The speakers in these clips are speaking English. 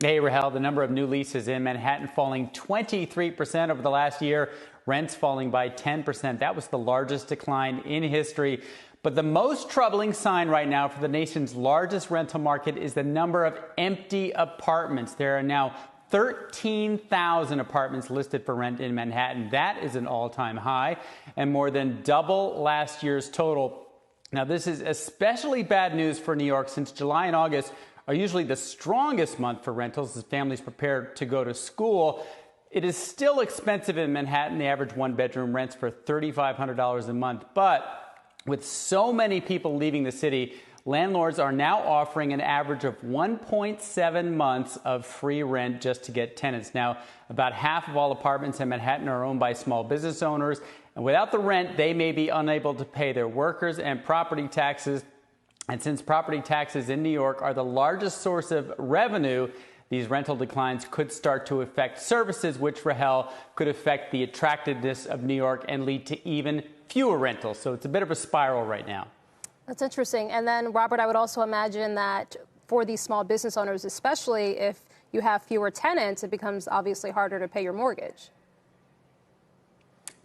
Hey, Rahel, the number of new leases in Manhattan falling 23% over the last year, rents falling by 10%. That was the largest decline in history. But the most troubling sign right now for the nation's largest rental market is the number of empty apartments. There are now 13,000 apartments listed for rent in Manhattan. That is an all-time high and more than double last year's total. Now, this is especially bad news for New York since July and August are usually the strongest month for rentals as families prepare to go to school. It is still expensive in Manhattan. The average one-bedroom rents for $3,500 a month. But with so many people leaving the city, landlords are now offering an average of 1.7 months of free rent just to get tenants. Now, about half of all apartments in Manhattan are owned by small business owners. And without the rent, they may be unable to pay their workers and property taxes. And since property taxes in New York are the largest source of revenue, these rental declines could start to affect services, which, Rahel, could affect the attractiveness of New York and lead to even fewer rentals. So it's a bit of a spiral right now. That's interesting. And then, Robert, I would also imagine that for these small business owners, especially if you have fewer tenants, it becomes obviously harder to pay your mortgage.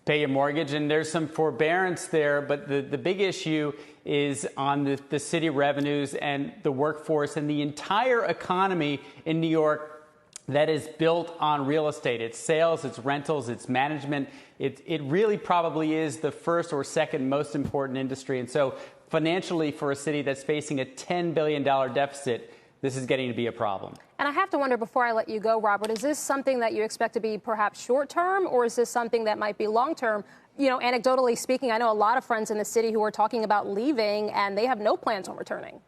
Pay your mortgage, and there's some forbearance there, but the big issue is on the city revenues and the workforce and the entire economy in New York that is built on real estate. It's sales, it's rentals, it's management. It really probably is the first or second most important industry. And so financially, for a city that's facing a $10 billion deficit, this is getting to be a problem. And I have to wonder, before I let you go, Robert, is this something that you expect to be perhaps short term, or is this something that might be long term? You know, anecdotally speaking, I know a lot of friends in the city who are talking about leaving and they have no plans on returning.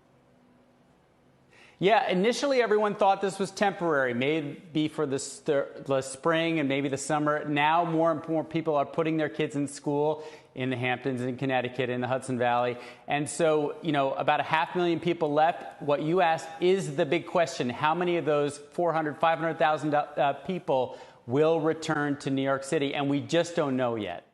Yeah, initially everyone thought this was temporary, maybe for the spring and maybe the summer. Now more and more people are putting their kids in school in the Hamptons, in Connecticut, in the Hudson Valley. And so, you know, about 500,000 people left. What you asked is the big question. How many of those 500,000 people will return to New York City? And we just don't know yet.